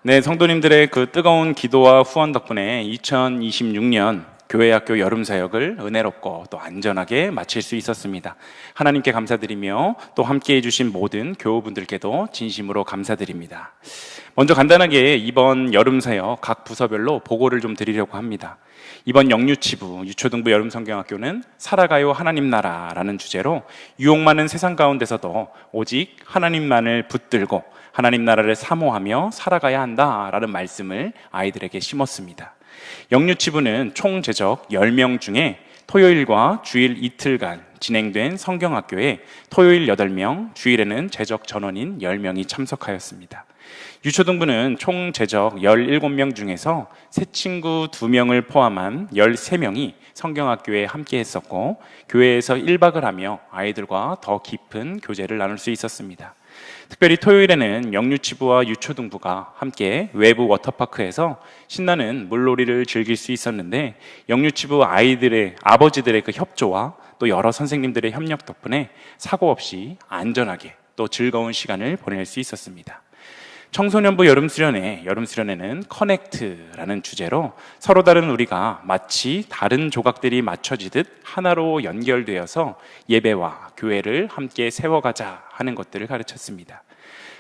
네, 성도님들의 그 뜨거운 기도와 후원 덕분에 2026년 교회학교 여름사역을 은혜롭고 또 안전하게 마칠 수 있었습니다. 하나님께 감사드리며 또 함께해 주신 모든 교우분들께도 진심으로 감사드립니다. 먼저 간단하게 이번 여름사역 각 부서별로 보고를 좀 드리려고 합니다. 이번 영유치부 유초등부 여름성경학교는 살아가요 하나님 나라라는 주제로 유혹 많은 세상 가운데서도 오직 하나님만을 붙들고 하나님 나라를 사모하며 살아가야 한다라는 말씀을 아이들에게 심었습니다. 영유치부는 총 제적 10명 중에 토요일과 주일 이틀간 진행된 성경학교에 토요일 8명, 주일에는 제적 전원인 10명이 참석하였습니다. 유초등부는 총 제적 17명 중에서 새 친구 2명을 포함한 13명이 성경학교에 함께 했었고, 교회에서 1박을 하며 아이들과 더 깊은 교제를 나눌 수 있었습니다. 특별히 토요일에는 영유치부와 유초등부가 함께 외부 워터파크에서 신나는 물놀이를 즐길 수 있었는데, 영유치부 아이들의 아버지들의 그 협조와 또 여러 선생님들의 협력 덕분에 사고 없이 안전하게 또 즐거운 시간을 보낼 수 있었습니다. 청소년부 여름수련회는 커넥트라는 주제로 서로 다른 우리가 마치 다른 조각들이 맞춰지듯 하나로 연결되어서 예배와 교회를 함께 세워가자 하는 것들을 가르쳤습니다.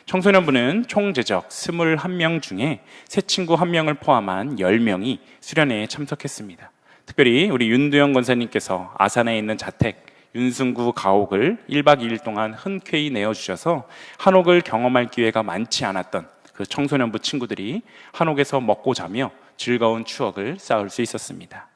청소년부는 총 제적 21명 중에 새 친구 1명을 포함한 10명이 수련회에 참석했습니다. 특별히 우리 윤두영 권사님께서 아산에 있는 자택 윤승구 가옥을 1박 2일 동안 흔쾌히 내어주셔서 한옥을 경험할 기회가 많지 않았던 그 청소년부 친구들이 한옥에서 먹고 자며 즐거운 추억을 쌓을 수 있었습니다.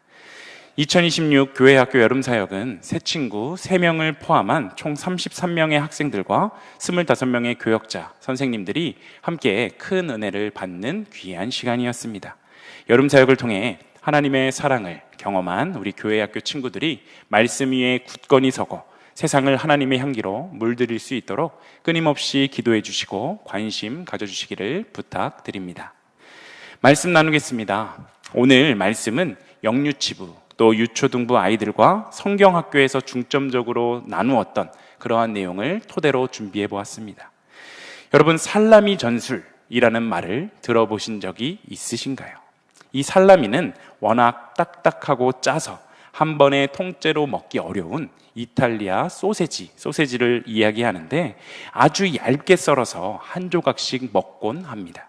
2026 교회학교 여름사역은 새 친구 3명을 포함한 총 33명의 학생들과 25명의 교역자, 선생님들이 함께 큰 은혜를 받는 귀한 시간이었습니다. 여름사역을 통해 하나님의 사랑을 경험한 우리 교회학교 친구들이 말씀 위에 굳건히 서고 세상을 하나님의 향기로 물들일 수 있도록 끊임없이 기도해 주시고 관심 가져주시기를 부탁드립니다. 말씀 나누겠습니다. 오늘 말씀은 영유치부 또 유초등부 아이들과 성경학교에서 중점적으로 나누었던 그러한 내용을 토대로 준비해 보았습니다. 여러분, 살라미 전술이라는 말을 들어보신 적이 있으신가요? 이 살라미는 워낙 딱딱하고 짜서 한 번에 통째로 먹기 어려운 이탈리아 소세지를 이야기하는데, 아주 얇게 썰어서 한 조각씩 먹곤 합니다.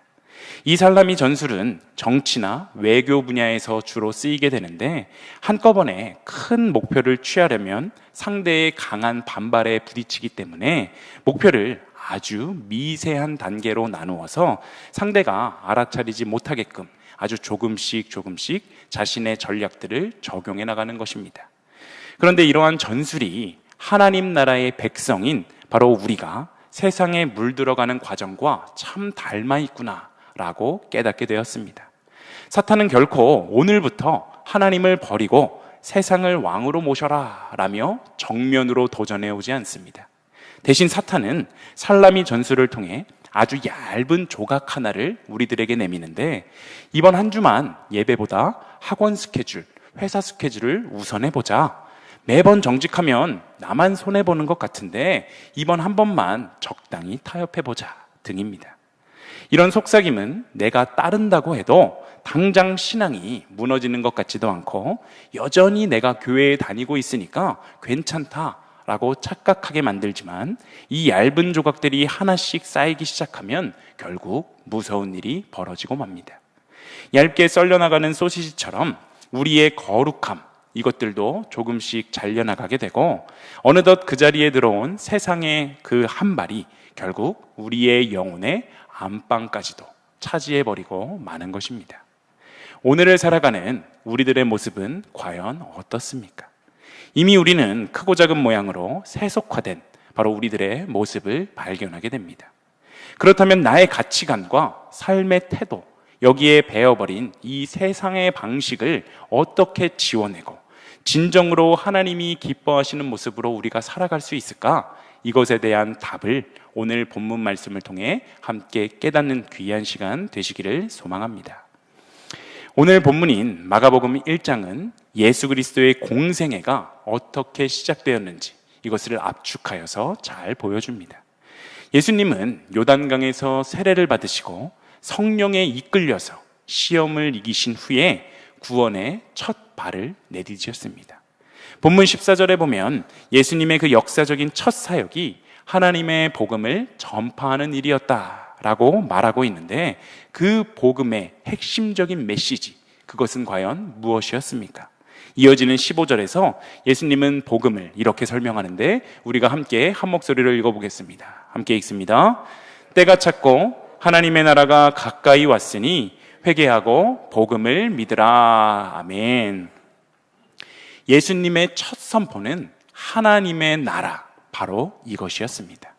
이 살라미 전술은 정치나 외교 분야에서 주로 쓰이게 되는데, 한꺼번에 큰 목표를 취하려면 상대의 강한 반발에 부딪히기 때문에 목표를 아주 미세한 단계로 나누어서 상대가 알아차리지 못하게끔 아주 조금씩 자신의 전략들을 적용해 나가는 것입니다. 그런데 이러한 전술이 하나님 나라의 백성인 바로 우리가 세상에 물들어가는 과정과 참 닮아 있구나라고 깨닫게 되었습니다. 사탄은 결코 오늘부터 하나님을 버리고 세상을 왕으로 모셔라 라며 정면으로 도전해 오지 않습니다. 대신 사탄은 살라미 전술을 통해 아주 얇은 조각 하나를 우리들에게 내미는데, 이번 한 주만 예배보다 학원 스케줄, 회사 스케줄을 우선해보자. 매번 정직하면 나만 손해보는 것 같은데 이번 한 번만 적당히 타협해보자 등입니다. 이런 속삭임은 내가 따른다고 해도 당장 신앙이 무너지는 것 같지도 않고, 여전히 내가 교회에 다니고 있으니까 괜찮다 라고 착각하게 만들지만, 이 얇은 조각들이 하나씩 쌓이기 시작하면 결국 무서운 일이 벌어지고 맙니다. 얇게 썰려나가는 소시지처럼 우리의 거룩함, 이것들도 조금씩 잘려나가게 되고, 어느덧 그 자리에 들어온 세상의 그 한 발이 결국 우리의 영혼의 안방까지도 차지해버리고 마는 것입니다. 오늘을 살아가는 우리들의 모습은 과연 어떻습니까? 이미 우리는 크고 작은 모양으로 세속화된 바로 우리들의 모습을 발견하게 됩니다. 그렇다면 나의 가치관과 삶의 태도, 여기에 배어버린 이 세상의 방식을 어떻게 지워내고 진정으로 하나님이 기뻐하시는 모습으로 우리가 살아갈 수 있을까? 이것에 대한 답을 오늘 본문 말씀을 통해 함께 깨닫는 귀한 시간 되시기를 소망합니다. 오늘 본문인 마가복음 1장은 예수 그리스도의 공생애가 어떻게 시작되었는지 이것을 압축하여서 잘 보여줍니다. 예수님은 요단강에서 세례를 받으시고 성령에 이끌려서 시험을 이기신 후에 구원의 첫 발을 내디디셨습니다. 본문 14절에 보면 예수님의 그 역사적인 첫 사역이 하나님의 복음을 전파하는 일이었다라고 말하고 있는데, 그 복음의 핵심적인 메시지, 그것은 과연 무엇이었습니까? 이어지는 15절에서 예수님은 복음을 이렇게 설명하는데, 우리가 함께 한 목소리로 읽어보겠습니다. 함께 읽습니다. 때가 찼고 하나님의 나라가 가까이 왔으니 회개하고 복음을 믿으라. 아멘. 예수님의 첫 선포는 하나님의 나라, 바로 이것이었습니다.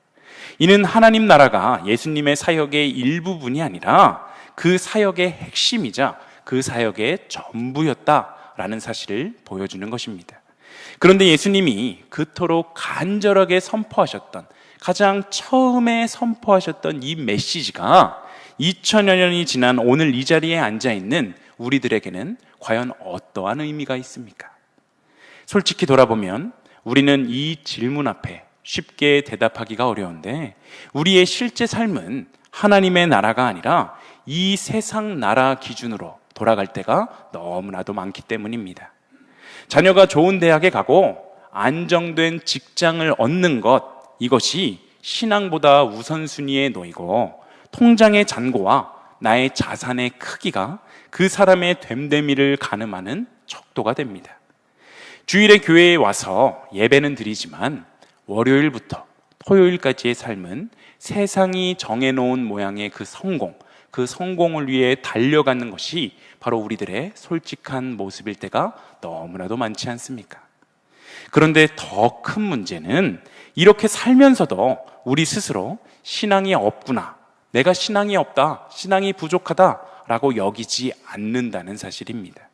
이는 하나님 나라가 예수님의 사역의 일부분이 아니라 그 사역의 핵심이자 그 사역의 전부였다라는 사실을 보여주는 것입니다. 그런데 예수님이 그토록 간절하게 선포하셨던, 가장 처음에 선포하셨던 이 메시지가 2000여 년이 지난 오늘 이 자리에 앉아있는 우리들에게는 과연 어떠한 의미가 있습니까? 솔직히 돌아보면 우리는 이 질문 앞에 쉽게 대답하기가 어려운데, 우리의 실제 삶은 하나님의 나라가 아니라 이 세상 나라 기준으로 돌아갈 때가 너무나도 많기 때문입니다. 자녀가 좋은 대학에 가고 안정된 직장을 얻는 것, 이것이 신앙보다 우선순위에 놓이고, 통장의 잔고와 나의 자산의 크기가 그 사람의 됨됨이를 가늠하는 척도가 됩니다. 주일에 교회에 와서 예배는 드리지만 월요일부터 토요일까지의 삶은 세상이 정해놓은 모양의 그 성공을 위해 달려가는 것이 바로 우리들의 솔직한 모습일 때가 너무나도 많지 않습니까? 그런데 더 큰 문제는 이렇게 살면서도 우리 스스로 신앙이 없구나, 내가 신앙이 없다, 신앙이 부족하다 라고 여기지 않는다는 사실입니다.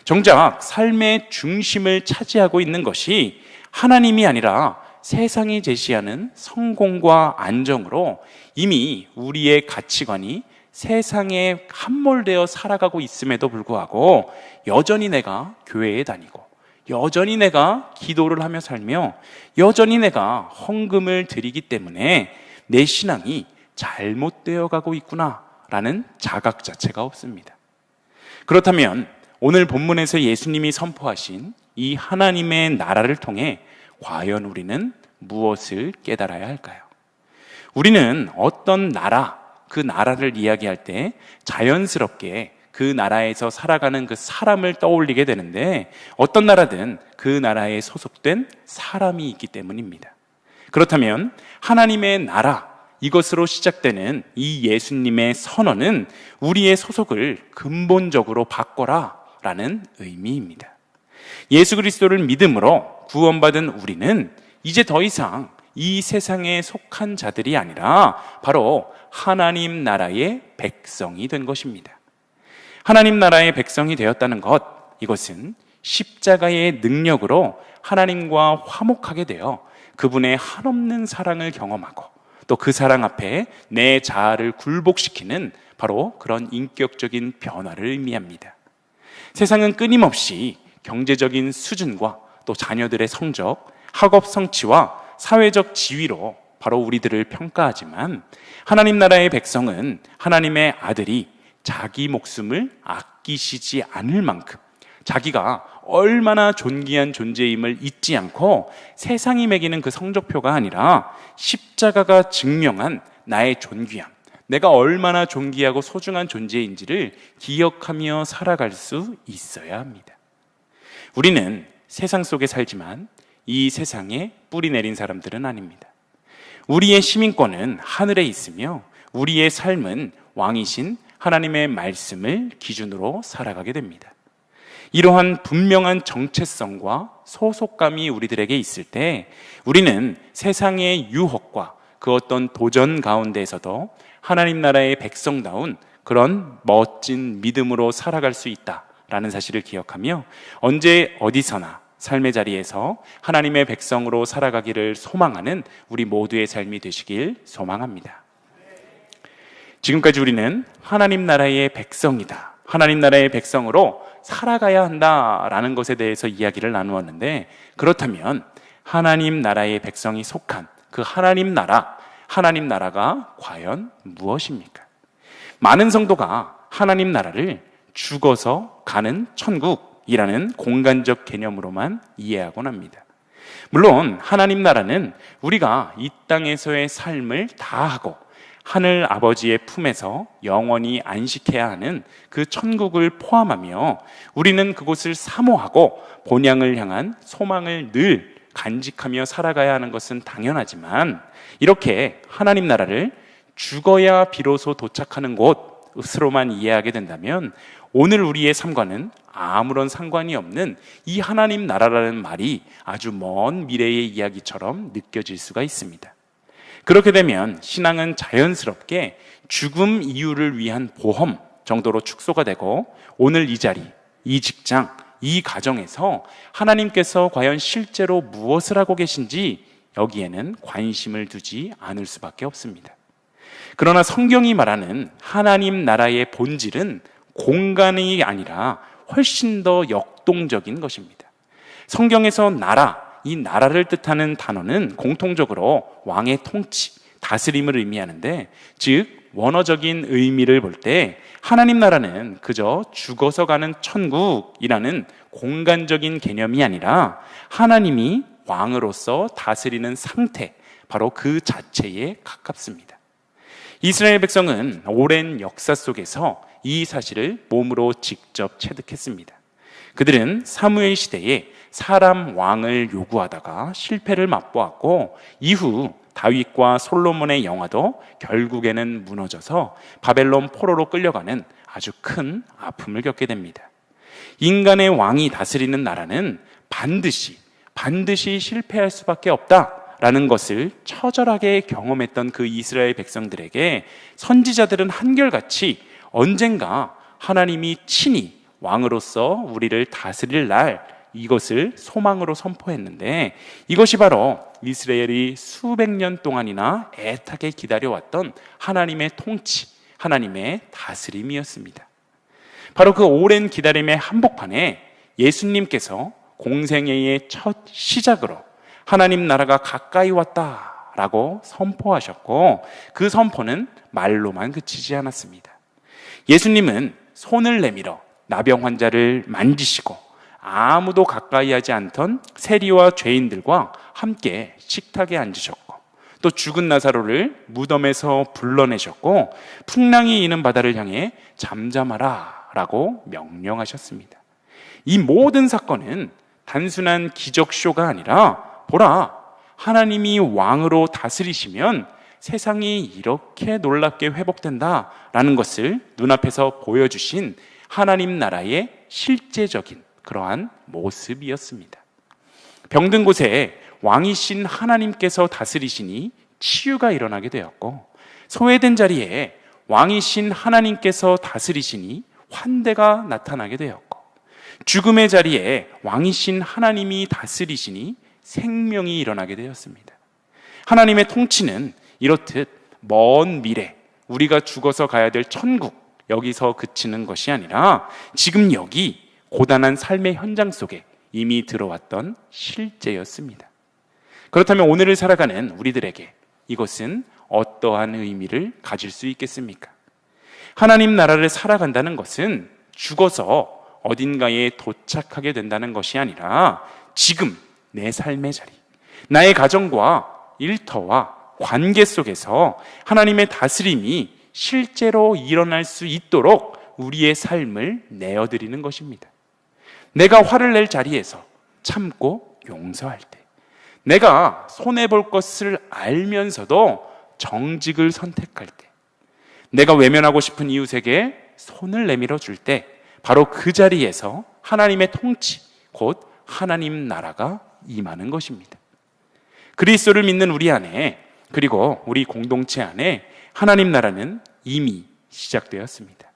정작 삶의 중심을 차지하고 있는 것이 하나님이 아니라 세상이 제시하는 성공과 안정으로 이미 우리의 가치관이 세상에 함몰되어 살아가고 있음에도 불구하고 여전히 내가 교회에 다니고, 여전히 내가 기도를 하며 살며, 여전히 내가 헌금을 드리기 때문에 내 신앙이 잘못되어 가고 있구나라는 자각 자체가 없습니다. 그렇다면 오늘 본문에서 예수님이 선포하신 이 하나님의 나라를 통해 과연 우리는 무엇을 깨달아야 할까요? 우리는 어떤 나라, 그 나라를 이야기할 때 자연스럽게 그 나라에서 살아가는 그 사람을 떠올리게 되는데, 어떤 나라든 그 나라에 소속된 사람이 있기 때문입니다. 그렇다면 하나님의 나라, 이것으로 시작되는 이 예수님의 선언은 우리의 소속을 근본적으로 바꿔라 라는 의미입니다. 예수 그리스도를 믿음으로 구원받은 우리는 이제 더 이상 이 세상에 속한 자들이 아니라 바로 하나님 나라의 백성이 된 것입니다. 하나님 나라의 백성이 되었다는 것, 이것은 십자가의 능력으로 하나님과 화목하게 되어 그분의 한없는 사랑을 경험하고, 또 그 사랑 앞에 내 자아를 굴복시키는 바로 그런 인격적인 변화를 의미합니다. 세상은 끊임없이 경제적인 수준과 또 자녀들의 성적, 학업 성취와 사회적 지위로 바로 우리들을 평가하지만, 하나님 나라의 백성은 하나님의 아들이 자기 목숨을 아끼시지 않을 만큼 자기가 얼마나 존귀한 존재임을 잊지 않고, 세상이 매기는 그 성적표가 아니라 십자가가 증명한 나의 존귀함, 내가 얼마나 존귀하고 소중한 존재인지를 기억하며 살아갈 수 있어야 합니다. 우리는 세상 속에 살지만 이 세상에 뿌리 내린 사람들은 아닙니다. 우리의 시민권은 하늘에 있으며 우리의 삶은 왕이신 하나님의 말씀을 기준으로 살아가게 됩니다. 이러한 분명한 정체성과 소속감이 우리들에게 있을 때 우리는 세상의 유혹과 그 어떤 도전 가운데에서도 하나님 나라의 백성다운 그런 멋진 믿음으로 살아갈 수 있다라는 사실을 기억하며, 언제 어디서나 삶의 자리에서 하나님의 백성으로 살아가기를 소망하는 우리 모두의 삶이 되시길 소망합니다. 지금까지 우리는 하나님 나라의 백성이다, 하나님 나라의 백성으로 살아가야 한다라는 것에 대해서 이야기를 나누었는데, 그렇다면 하나님 나라의 백성이 속한 그 하나님 나라가 과연 무엇입니까? 많은 성도가 하나님 나라를 죽어서 가는 천국이라는 공간적 개념으로만 이해하곤 합니다. 물론 하나님 나라는 우리가 이 땅에서의 삶을 다하고 하늘 아버지의 품에서 영원히 안식해야 하는 그 천국을 포함하며 우리는 그곳을 사모하고 본향을 향한 소망을 늘 간직하며 살아가야 하는 것은 당연하지만, 이렇게 하나님 나라를 죽어야 비로소 도착하는 곳으로만 이해하게 된다면 오늘 우리의 삶과는 아무런 상관이 없는 이 하나님 나라라는 말이 아주 먼 미래의 이야기처럼 느껴질 수가 있습니다. 그렇게 되면 신앙은 자연스럽게 죽음 이후를 위한 보험 정도로 축소가 되고, 오늘 이 자리, 이 직장, 이 가정에서 하나님께서 과연 실제로 무엇을 하고 계신지 여기에는 관심을 두지 않을 수밖에 없습니다. 그러나 성경이 말하는 하나님 나라의 본질은 공간이 아니라 훨씬 더 역동적인 것입니다. 성경에서 나라, 이 나라를 뜻하는 단어는 공통적으로 왕의 통치, 다스림을 의미하는데, 즉 원어적인 의미를 볼 때 하나님 나라는 그저 죽어서 가는 천국이라는 공간적인 개념이 아니라 하나님이 왕으로서 다스리는 상태, 바로 그 자체에 가깝습니다. 이스라엘 백성은 오랜 역사 속에서 이 사실을 몸으로 직접 체득했습니다. 그들은 사무엘 시대에 사람 왕을 요구하다가 실패를 맛보았고, 이후 다윗과 솔로몬의 영화도 결국에는 무너져서 바벨론 포로로 끌려가는 아주 큰 아픔을 겪게 됩니다. 인간의 왕이 다스리는 나라는 반드시 실패할 수밖에 없다라는 것을 처절하게 경험했던 그 이스라엘 백성들에게 선지자들은 한결같이 언젠가 하나님이 친히 왕으로서 우리를 다스릴 날, 이것을 소망으로 선포했는데, 이것이 바로 이스라엘이 수백 년 동안이나 애타게 기다려왔던 하나님의 통치, 하나님의 다스림이었습니다. 바로 그 오랜 기다림의 한복판에 예수님께서 공생애의 첫 시작으로 하나님 나라가 가까이 왔다라고 선포하셨고, 그 선포는 말로만 그치지 않았습니다. 예수님은 손을 내밀어 나병 환자를 만지시고 아무도 가까이 하지 않던 세리와 죄인들과 함께 식탁에 앉으셨고, 또 죽은 나사로를 무덤에서 불러내셨고, 풍랑이 이는 바다를 향해 잠잠하라 라고 명령하셨습니다. 이 모든 사건은 단순한 기적쇼가 아니라, 보라, 하나님이 왕으로 다스리시면 세상이 이렇게 놀랍게 회복된다라는 것을 눈앞에서 보여주신 하나님 나라의 실제적인 그러한 모습이었습니다. 병든 곳에 왕이신 하나님께서 다스리시니 치유가 일어나게 되었고, 소외된 자리에 왕이신 하나님께서 다스리시니 환대가 나타나게 되었고, 죽음의 자리에 왕이신 하나님이 다스리시니 생명이 일어나게 되었습니다. 하나님의 통치는 이렇듯 먼 미래, 우리가 죽어서 가야 될 천국, 여기서 그치는 것이 아니라 지금 여기 고단한 삶의 현장 속에 이미 들어왔던 실제였습니다. 그렇다면 오늘을 살아가는 우리들에게 이것은 어떠한 의미를 가질 수 있겠습니까? 하나님 나라를 살아간다는 것은 죽어서 어딘가에 도착하게 된다는 것이 아니라 지금 내 삶의 자리, 나의 가정과 일터와 관계 속에서 하나님의 다스림이 실제로 일어날 수 있도록 우리의 삶을 내어드리는 것입니다. 내가 화를 낼 자리에서 참고 용서할 때, 내가 손해볼 것을 알면서도 정직을 선택할 때, 내가 외면하고 싶은 이웃에게 손을 내밀어 줄 때, 바로 그 자리에서 하나님의 통치, 곧 하나님 나라가 임하는 것입니다. 그리스도를 믿는 우리 안에, 그리고 우리 공동체 안에 하나님 나라는 이미 시작되었습니다.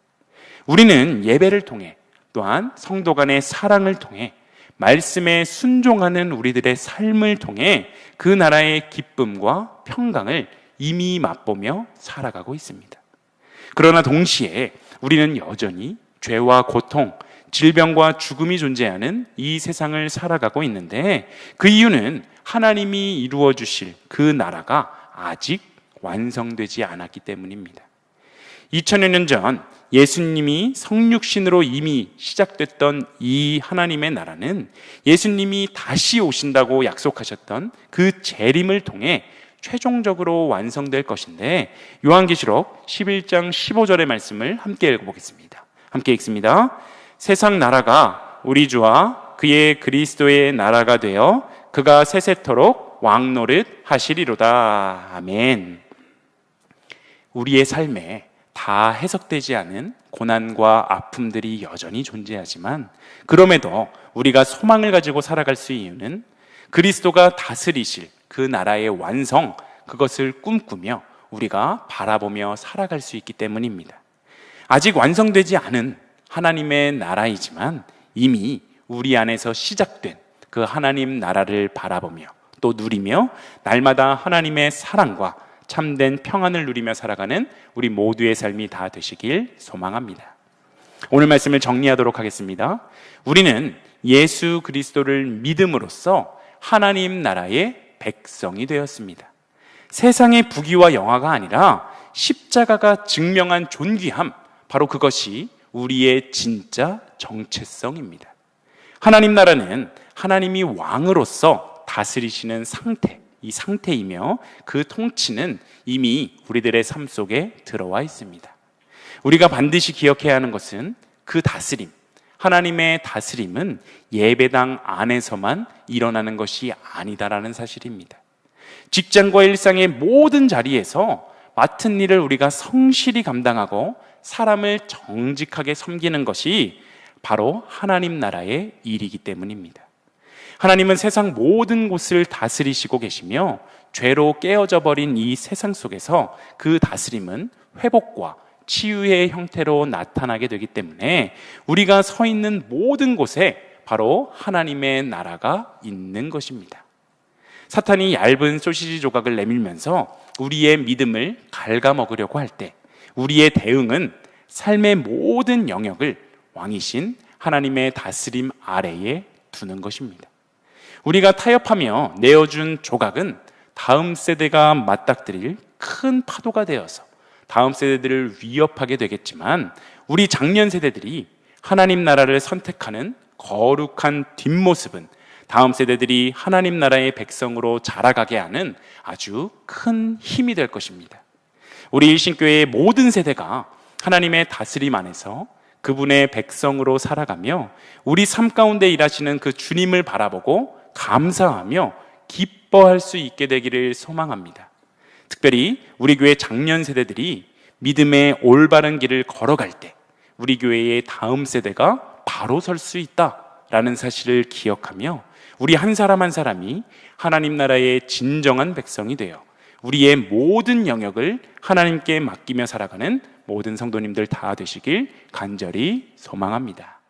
우리는 예배를 통해, 또한 성도 간의 사랑을 통해, 말씀에 순종하는 우리들의 삶을 통해 그 나라의 기쁨과 평강을 이미 맛보며 살아가고 있습니다. 그러나 동시에 우리는 여전히 죄와 고통, 질병과 죽음이 존재하는 이 세상을 살아가고 있는데, 그 이유는 하나님이 이루어 주실 그 나라가 아직 완성되지 않았기 때문입니다. 2000여 년 전 예수님이 성육신으로 이미 시작됐던 이 하나님의 나라는 예수님이 다시 오신다고 약속하셨던 그 재림을 통해 최종적으로 완성될 것인데, 요한계시록 11장 15절의 말씀을 함께 읽어보겠습니다. 함께 읽습니다. 세상 나라가 우리 주와 그의 그리스도의 나라가 되어 그가 세세토록 왕노릇 하시리로다. 아멘. 우리의 삶에 다 해석되지 않은 고난과 아픔들이 여전히 존재하지만, 그럼에도 우리가 소망을 가지고 살아갈 수 있는 이유는 그리스도가 다스리실 그 나라의 완성, 그것을 꿈꾸며 우리가 바라보며 살아갈 수 있기 때문입니다. 아직 완성되지 않은 하나님의 나라이지만 이미 우리 안에서 시작된 그 하나님 나라를 바라보며 또 누리며 날마다 하나님의 사랑과 참된 평안을 누리며 살아가는 우리 모두의 삶이 다 되시길 소망합니다. 오늘 말씀을 정리하도록 하겠습니다. 우리는 예수 그리스도를 믿음으로써 하나님 나라의 백성이 되었습니다. 세상의 부귀와 영화가 아니라 십자가가 증명한 존귀함, 바로 그것이 우리의 진짜 정체성입니다. 하나님 나라는 하나님이 왕으로서 다스리시는 상태, 이 상태이며 그 통치는 이미 우리들의 삶 속에 들어와 있습니다. 우리가 반드시 기억해야 하는 것은 그 다스림, 하나님의 다스림은 예배당 안에서만 일어나는 것이 아니다라는 사실입니다. 직장과 일상의 모든 자리에서 맡은 일을 우리가 성실히 감당하고 사람을 정직하게 섬기는 것이 바로 하나님 나라의 일이기 때문입니다. 하나님은 세상 모든 곳을 다스리시고 계시며 죄로 깨어져 버린 이 세상 속에서 그 다스림은 회복과 치유의 형태로 나타나게 되기 때문에 우리가 서 있는 모든 곳에 바로 하나님의 나라가 있는 것입니다. 사탄이 얇은 소시지 조각을 내밀면서 우리의 믿음을 갉아먹으려고 할 때 우리의 대응은 삶의 모든 영역을 왕이신 하나님의 다스림 아래에 두는 것입니다. 우리가 타협하며 내어준 조각은 다음 세대가 맞닥뜨릴 큰 파도가 되어서 다음 세대들을 위협하게 되겠지만, 우리 장년 세대들이 하나님 나라를 선택하는 거룩한 뒷모습은 다음 세대들이 하나님 나라의 백성으로 자라가게 하는 아주 큰 힘이 될 것입니다. 우리 일신교회의 모든 세대가 하나님의 다스림 안에서 그분의 백성으로 살아가며 우리 삶 가운데 일하시는 그 주님을 바라보고 감사하며 기뻐할 수 있게 되기를 소망합니다. 특별히 우리 교회 장년 세대들이 믿음의 올바른 길을 걸어갈 때 우리 교회의 다음 세대가 바로 설 수 있다라는 사실을 기억하며 우리 한 사람 한 사람이 하나님 나라의 진정한 백성이 되어 우리의 모든 영역을 하나님께 맡기며 살아가는 모든 성도님들 다 되시길 간절히 소망합니다.